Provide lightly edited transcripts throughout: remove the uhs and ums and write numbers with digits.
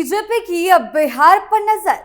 BJP की अब बिहार पर नजर,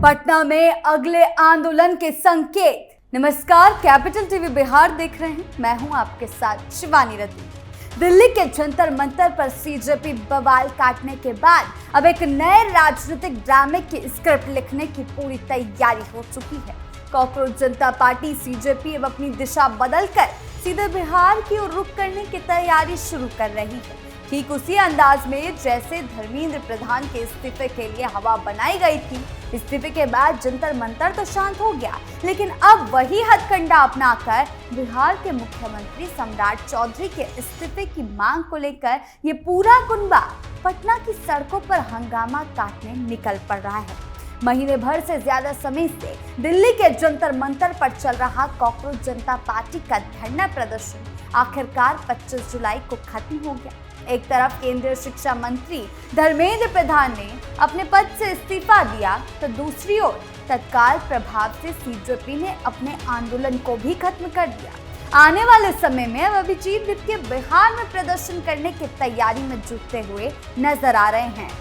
पटना में अगले आंदोलन के संकेत। नमस्कार, कैपिटल टीवी बिहार देख रहे हैं, मैं हूं आपके साथ शिवानी रति। दिल्ली के जंतर मंतर पर सीजेपी बवाल काटने के बाद अब एक नए राजनीतिक ड्रामे की स्क्रिप्ट लिखने की पूरी तैयारी हो चुकी है। कॉकरोच जनता पार्टी सीजेपी अब अपनी दिशा बदलकर सीधे बिहार की ओर रुख करने की तैयारी शुरू कर रही है। ठीक उसी अंदाज में जैसे धर्मेंद्र प्रधान के इस्तीफे के लिए हवा बनाई गई थी। इस्तीफे के बाद जंतर मंतर तो शांत हो गया, लेकिन अब वही हथकंडा अपनाकर बिहार के मुख्यमंत्री सम्राट चौधरी के इस्तीफे की मांग को लेकर ये पूरा कुनबा पटना की सड़कों पर हंगामा काटने निकल पड़ रहा है। महीने भर से ज्यादा समय से दिल्ली के जंतर मंतर पर चल रहा कॉकरोच जनता पार्टी का धरना प्रदर्शन आखिरकार 25 जुलाई को खत्म हो गया। एक तरफ केंद्रीय शिक्षा मंत्री धर्मेंद्र प्रधान ने अपने पद से इस्तीफा दिया, तो दूसरी ओर तत्काल प्रभाव से सीजेपी ने अपने आंदोलन को भी खत्म कर दिया। आने वाले समय में अब अभिजीत दिप्के बिहार में प्रदर्शन करने की तैयारी में जुटते हुए नजर आ रहे हैं।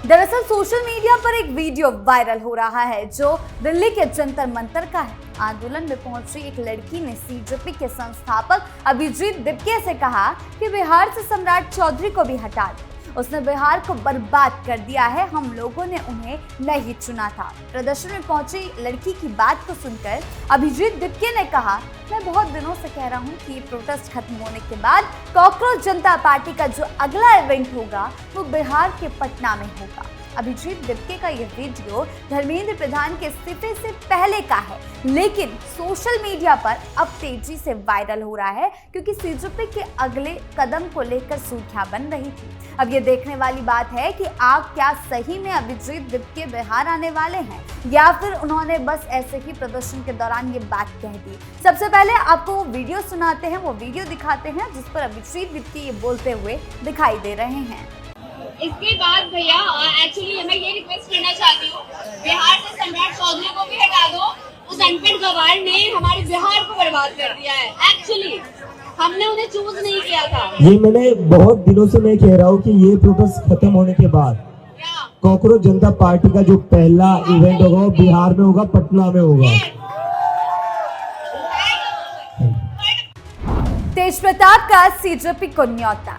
दरअसल सोशल मीडिया पर एक वीडियो वायरल हो रहा है जो दिल्ली के जंतर मंतर का है। आंदोलन में पहुंची एक लड़की ने सीजेपी के संस्थापक अभिजीत दिप्के से कहा कि बिहार से सम्राट चौधरी को भी हटा दे। उसने बिहार को बर्बाद कर दिया है, हम लोगों ने उन्हें नहीं चुना था। प्रदर्शन में पहुंची लड़की की बात को सुनकर अभिजीत दिप्के ने कहा, मैं बहुत दिनों से कह रहा हूं कि प्रोटेस्ट खत्म होने के बाद कॉकरोच जनता पार्टी का जो अगला इवेंट होगा वो बिहार के पटना में होगा। अभिजीत दिप्के का यह वीडियो धर्मेंद्र प्रधान के इस्तीफे से पहले का है, लेकिन सोशल मीडिया पर अब तेजी से वायरल हो रहा है क्योंकि सीजेपी के अगले कदम को लेकर सुर्खियां बन रही थी। अब ये देखने वाली बात है कि आप क्या सही में अभिजीत दिप्के बिहार आने वाले हैं या फिर उन्होंने बस ऐसे ही प्रदर्शन के दौरान ये बात कह दी। सबसे पहले आपको वो वीडियो सुनाते हैं, वो वीडियो दिखाते हैं जिस पर अभिजीत दिप्के ये बोलते हुए दिखाई दे रहे हैं। इसके बाद भैया एक्चुअली मैं ये रिक्वेस्ट करना चाहती हूँ, बिहार से सम्राट चौधरी को भी हटा दो। उस अनपढ़ गवार ने हमारे बिहार को बर्बाद कर दिया है। एक्चुअली हमने उन्हें चूज नहीं किया था। ये मैंने बहुत दिनों से मैं कह रहा हूँ कि ये प्रोटेस्ट खत्म होने के बाद कॉकरोच जनता पार्टी का जो पहला इवेंट होगा वो बिहार में होगा, पटना में होगा। तेज प्रताप का सीजेपी को न्योता।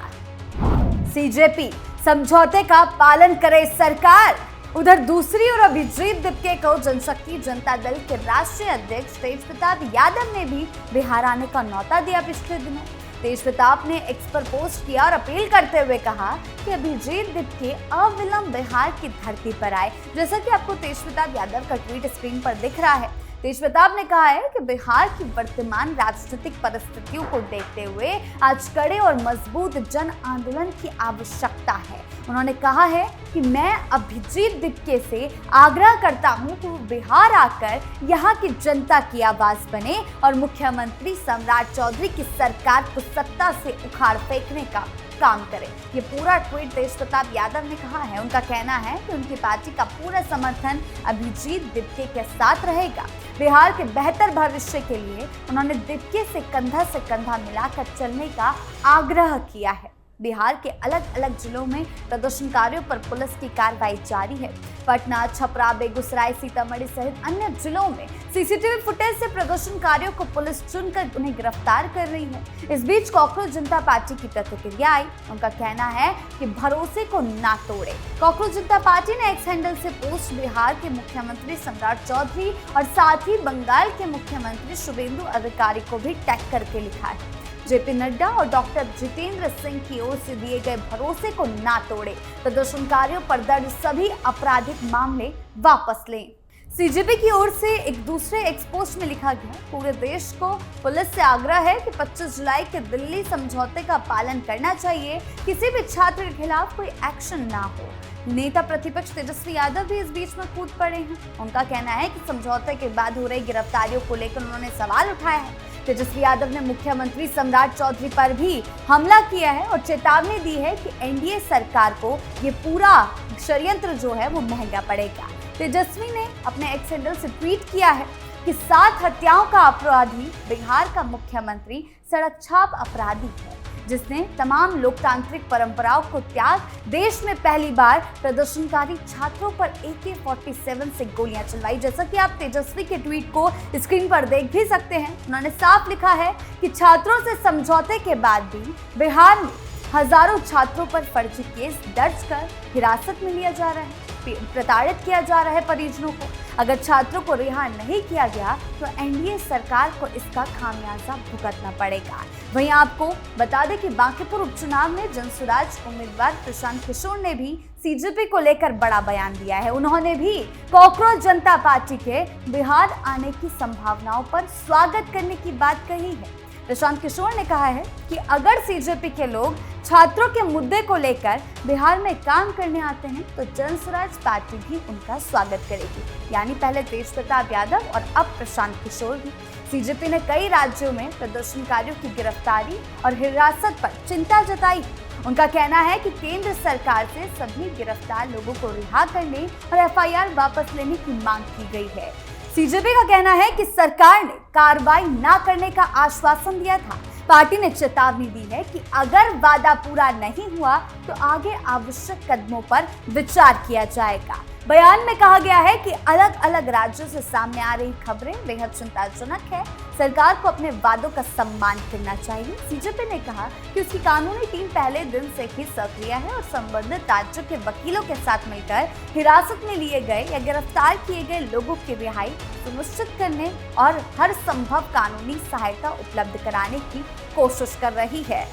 सीजेपी समझौते का पालन करे सरकार। उधर दूसरी ओर अभिजीत दिप्के को जनशक्ति जनता दल के राष्ट्रीय अध्यक्ष तेज प्रताप यादव ने भी बिहार आने का न्योता दिया। पिछले दिनों तेज प्रताप ने एक्स पर पोस्ट किया और अपील करते हुए कहा कि अभिजीत दिप्के अविलंब बिहार की धरती पर आए। जैसा कि आपको तेज प्रताप यादव का ट्वीट स्क्रीन पर दिख रहा है, तेज प्रताप ने कहा है कि बिहार की वर्तमान राजनीतिक परिस्थितियों को देखते हुए आज कड़े और मजबूत जन आंदोलन की आवश्यकता है। उन्होंने कहा है कि मैं अभिजीत दिप्के से आग्रह करता हूं कि वो बिहार आकर यहां की जनता की आवाज बने और मुख्यमंत्री सम्राट चौधरी की सरकार को सत्ता से उखाड़ फेंकने का काम करे। ये पूरा ट्वीट तेज प्रताप यादव ने कहा है। उनका कहना है कि उनकी पार्टी का पूरा समर्थन अभिजीत दिप्के के साथ रहेगा। बिहार के बेहतर भविष्य के लिए उन्होंने दिप्के से कंधा मिलाकर चलने का आग्रह किया है। बिहार के अलग अलग जिलों में प्रदर्शनकारियों पर पुलिस की कार्रवाई जारी है। पटना, छपरा, बेगूसराय, सीतामढ़ी सहित अन्य जिलों में सीसीटीवी फुटेज से प्रदर्शनकारियों को पुलिस चुनकर उन्हें गिरफ्तार कर रही है। इस बीच कॉकरोच जनता पार्टी की प्रतिक्रिया आई। उनका कहना है कि भरोसे को ना तोड़े। कॉकरोच जनता पार्टी ने एक्स हैंडल से पोस्ट बिहार के मुख्यमंत्री सम्राट चौधरी और साथ ही बंगाल के मुख्यमंत्री शुभेंदु अधिकारी को भी टैग करके लिखा है। जेपी नड्डा और डॉक्टर जितेंद्र सिंह की ओर से दिए गए भरोसे को ना तोड़े, प्रदर्शनकारियों पर दर्ज सभी आपराधिक मामले वापस लें। सीजेपी की ओर से एक दूसरे एक्सपोस्ट में लिखा गया, पूरे देश को पुलिस से आग्रह है कि 25 जुलाई के दिल्ली समझौते का पालन करना चाहिए। किसी भी छात्र के खिलाफ कोई एक्शन ना हो। नेता प्रतिपक्ष तेजस्वी यादव भी इस बीच में कूद पड़े हैं। उनका कहना है कि समझौते के बाद हो रही गिरफ्तारियों को लेकर उन्होंने सवाल उठाया है। तेजस्वी यादव ने मुख्यमंत्री सम्राट चौधरी पर भी हमला किया है और चेतावनी दी है कि एनडीए सरकार को ये पूरा षड्यंत्र जो है वो महंगा पड़ेगा। तेजस्वी ने अपने एक्स हैंडल से ट्वीट किया है, कि 7 हत्याओं का अपराधी बिहार का मुख्यमंत्री सड़क छाप अपराधी है, जिसने तमाम लोकतांत्रिक परंपराओं को त्याग देश में पहली बार प्रदर्शनकारी छात्रों पर AK-47 से गोलियां चलवाई। जैसा कि आप तेजस्वी के ट्वीट को स्क्रीन पर देख भी सकते हैं, उन्होंने साफ लिखा है कि छात्रों से समझौते के बाद भी बिहार में हजारों छात्रों पर फर्जी केस दर्ज कर हिरासत में लिया जा रहा है, प्रताड़ित किया जा रहा है परिजनों को। अगर छात्रों को रिहा नहीं किया गया तो एनडीए सरकार को इसका खामियाजा भुगतना पड़ेगा। वहीं आपको बता दें कि बांकीपुर उपचुनाव में जनसुराज उम्मीदवार प्रशांत किशोर ने भी सीजेपी को लेकर बड़ा बयान दिया है। उन्होंने भी कॉकरोच जनता पार्टी के बिहार आने की संभावनाओं पर स्वागत करने की बात कही है। प्रशांत किशोर ने कहा है कि अगर सीजेपी के लोग छात्रों के मुद्दे को लेकर बिहार में काम करने आते हैं तो जनसुराज पार्टी भी उनका स्वागत करेगी। यानी पहले तेज प्रताप यादव और अब प्रशांत किशोर भी। सीजेपी ने कई राज्यों में प्रदर्शनकारियों की गिरफ्तारी और हिरासत पर चिंता जताई। उनका कहना है कि केंद्र सरकार से सभी गिरफ्तार लोगों को रिहा करने और FIR वापस लेने की मांग की गई है। सीजेपी का कहना है कि सरकार ने कार्रवाई न करने का आश्वासन दिया था। पार्टी ने चेतावनी दी है कि अगर वादा पूरा नहीं हुआ तो आगे आवश्यक कदमों पर विचार किया जाएगा। बयान में कहा गया है कि अलग अलग राज्यों से सामने आ रही खबरें बेहद चिंताजनक है। सरकार को अपने वादों का सम्मान करना चाहिए। सीजेपी ने कहा कि उसकी कानूनी टीम पहले दिन से ही सक्रिय है और संबंधित राज्यों के वकीलों के साथ मिलकर हिरासत में लिए गए या गिरफ्तार किए गए लोगों की रिहाई सुनिश्चित करने और हर संभव कानूनी सहायता उपलब्ध कराने की कोशिश कर रही है।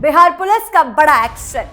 बिहार पुलिस का बड़ा एक्शन,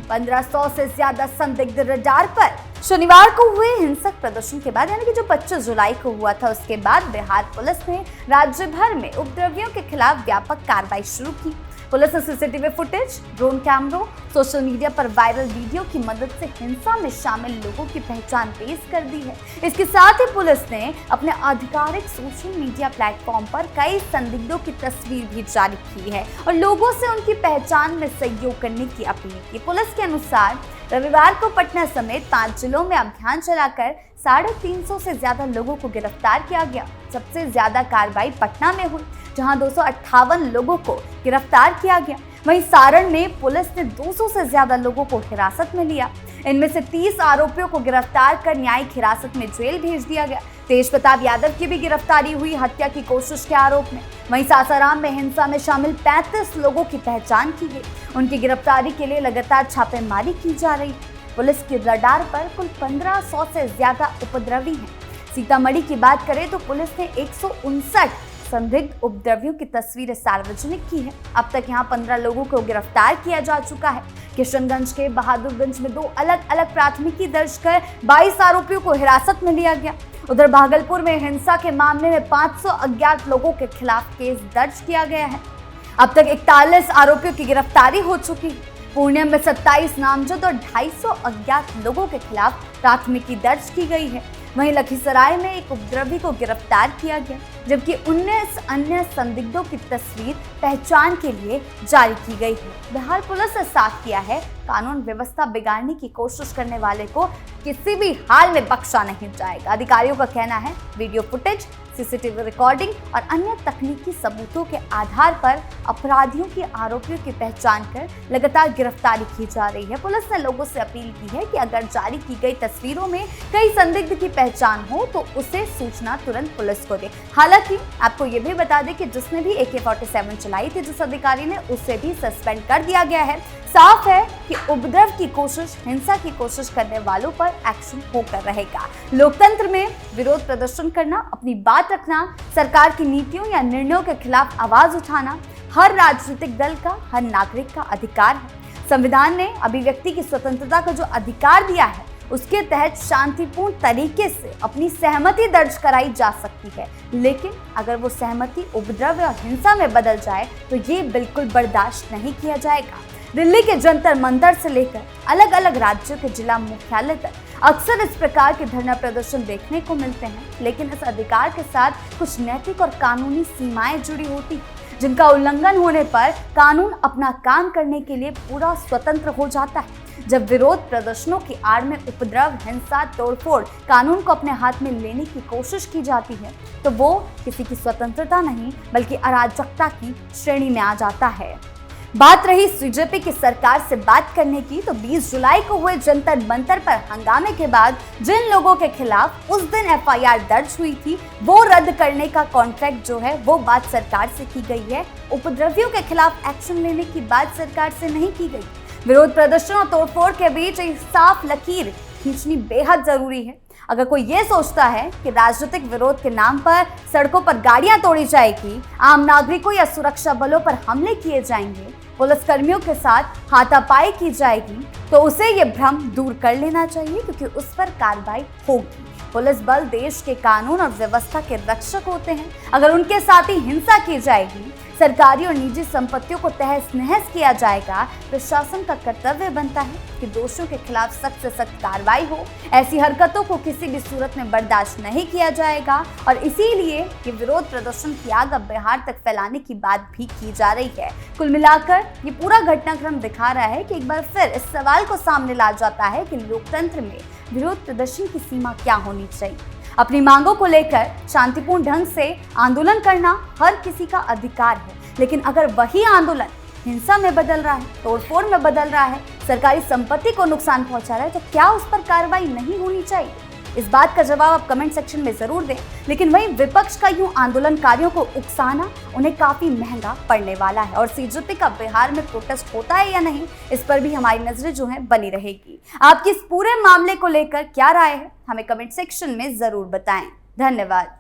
1500 से ज्यादा संदिग्ध रडार पर। शनिवार को हुए हिंसक प्रदर्शन के बाद यानी कि जो 25 जुलाई को हुआ था, उसके बाद बिहार पुलिस ने राज्य भर में उपद्रवियों के खिलाफ व्यापक कार्रवाई शुरू की। पुलिस ने सीसीटीवी फुटेज, ड्रोन कैमरों, सोशल मीडिया पर वायरल वीडियो की मदद से हिंसा में शामिल लोगों की पहचान तेज कर दी है। इसके साथ ही पुलिस ने अपने आधिकारिक सोशल मीडिया प्लेटफॉर्म पर कई संदिग्धों की तस्वीर भी जारी की है और लोगों से उनकी पहचान में सहयोग करने की अपील की। पुलिस के अनुसार रविवार को पटना समेत 5 जिलों में अभियान चलाकर 350 से ज्यादा लोगों को गिरफ्तार किया गया। सबसे ज्यादा कार्रवाई पटना में हुई, जहां 258 लोगों को गिरफ्तार किया गया। वहीं सारण में पुलिस ने 200 से ज्यादा लोगों को हिरासत में लिया। इनमें से 30 आरोपियों को गिरफ्तार कर न्यायिक हिरासत में जेल भेज दिया गया। तेज प्रताप यादव की भी गिरफ्तारी हुई हत्या की कोशिश के आरोप में। वहीं सासाराम में हिंसा में शामिल 35 लोगों की पहचान की गई। उनकी गिरफ्तारी के लिए लगातार छापेमारी की जा रही है। पुलिस की रडार पर कुल 1500 से ज्यादा उपद्रवी हैं। सीतामढ़ी की बात करें तो पुलिस ने 159 संदिग्ध उपद्रवियों की तस्वीरें सार्वजनिक की है। अब तक यहां 15 लोगों को गिरफ्तार किया जा चुका है। किशनगंज के बहादुरगंज में 2 अलग अलग प्राथमिकी दर्ज कर 22 आरोपियों को हिरासत में लिया गया। उधर भागलपुर में हिंसा के मामले में 500 अज्ञात लोगों के खिलाफ केस दर्ज किया गया है। अब तक 41 आरोपियों की गिरफ्तारी हो चुकी है। पूर्णिया में 27 नामजद और 250 अज्ञात लोगों के खिलाफ प्राथमिकी दर्ज की गई है। वहीं लखीसराय में एक उपद्रवी को गिरफ्तार किया गया, जबकि 19 अन्य संदिग्धों की तस्वीर पहचान के लिए जारी की गई है। बिहार पुलिस ने साफ किया है, कानून व्यवस्था बिगाड़ने की कोशिश करने वाले को किसी भी हाल में बख्शा नहीं जाएगा। अधिकारियों का कहना है, वीडियो फुटेज, सीसीटीवी रिकॉर्डिंग और अन्य तकनीकी सबूतों के आधार पर अपराधियों की आरोपियों की पहचान कर लगातार गिरफ्तारी की जा रही है। पुलिस ने लोगों से अपील की है कि अगर जारी की गई तस्वीरों में कई संदिग्ध की पहचान हो तो उसे सूचना तुरंत पुलिस को दे। हालांकि आपको ये भी बता दें कि जिसने भी AK-47 चलाई थी, जिस अधिकारी ने, उसे भी सस्पेंड कर दिया गया है। साफ है कि उपद्रव की कोशिश, हिंसा की कोशिश करने वालों पर एक्शन होकर रहेगा। लोकतंत्र में विरोध प्रदर्शन करना, अपनी बात रखना, सरकार की नीतियों या निर्णयों के खिलाफ आवाज उठाना हर राजनीतिक दल का, हर नागरिक का अधिकार है। संविधान ने अभिव्यक्ति की स्वतंत्रता का जो अधिकार दिया है, उसके तहत शांतिपूर्ण तरीके से अपनी सहमति दर्ज कराई जा सकती है, लेकिन अगर वो सहमति उपद्रव और हिंसा में बदल जाए तो ये बिल्कुल बर्दाश्त नहीं किया जाएगा। दिल्ली के जंतर मंतर से लेकर अलग अलग राज्यों के जिला मुख्यालय तक अक्सर इस प्रकार के धरना प्रदर्शन देखने को मिलते हैं, लेकिन इस अधिकार के साथ कुछ नैतिक और कानूनी सीमाएं जुड़ी होती हैं, जिनका उल्लंघन होने पर कानून अपना काम करने के लिए पूरा स्वतंत्र हो जाता है। जब विरोध प्रदर्शनों की आड़ में उपद्रव, हिंसा, तोड़फोड़, कानून को अपने हाथ में लेने की कोशिश की जाती है तो वो किसी की स्वतंत्रता नहीं बल्कि अराजकता की श्रेणी में आ जाता है। बात रही बीजेपी की सरकार से बात करने की, तो 20 जुलाई को हुए जंतर मंतर पर हंगामे के बाद जिन लोगों के खिलाफ उस दिन एफआईआर दर्ज हुई थी वो रद्द करने का कॉन्ट्रैक्ट जो है वो बात सरकार से की गई है। उपद्रवियों के खिलाफ एक्शन लेने की बात सरकार से नहीं की गई। विरोध प्रदर्शन और तोड़फोड़ के बीच एक साफ लकीर खींचनी बेहद जरूरी है। अगर कोई ये सोचता है कि राजनीतिक विरोध के नाम पर सड़कों पर गाड़ियां तोड़ी जाएगी, आम नागरिकों या सुरक्षा बलों पर हमले किए जाएंगे, पुलिसकर्मियों के साथ हाथापाई की जाएगी, तो उसे ये भ्रम दूर कर लेना चाहिए, क्योंकि उस पर कार्रवाई होगी। पुलिस बल देश के कानून और व्यवस्था के रक्षक होते हैं। अगर उनके साथ ही हिंसा की जाएगी, सरकारी और निजी संपत्तियों को तहस नहस किया जाएगा, प्रशासन का कर्तव्य बनता है कि दोषियों के खिलाफ सख्त से सख्त कार्रवाई हो। ऐसी हरकतों को किसी भी सूरत में बर्दाश्त नहीं किया जाएगा और इसीलिए ये विरोध प्रदर्शन की आग अब बिहार तक फैलाने की बात भी की जा रही है। कुल मिलाकर ये पूरा घटनाक्रम दिखा रहा है कि एक बार फिर इस सवाल को सामने ला जाता है कि लोकतंत्र में विरोध प्रदर्शन की सीमा क्या होनी चाहिए। अपनी मांगों को लेकर शांतिपूर्ण ढंग से आंदोलन करना हर किसी का अधिकार है, लेकिन अगर वही आंदोलन हिंसा में बदल रहा है, तोड़फोड़ में बदल रहा है, सरकारी संपत्ति को नुकसान पहुंचा रहा है, तो क्या उस पर कार्रवाई नहीं होनी चाहिए? इस बात का जवाब आप कमेंट सेक्शन में जरूर दें। लेकिन वहीं विपक्ष का यूं आंदोलनकारियों को उकसाना उन्हें काफी महंगा पड़ने वाला है और सीजेपी का बिहार में प्रोटेस्ट होता है या नहीं, इस पर भी हमारी नजरें जो है बनी रहेगी। आपकी इस पूरे मामले को लेकर क्या राय है, हमें कमेंट सेक्शन में जरूर बताएं। धन्यवाद।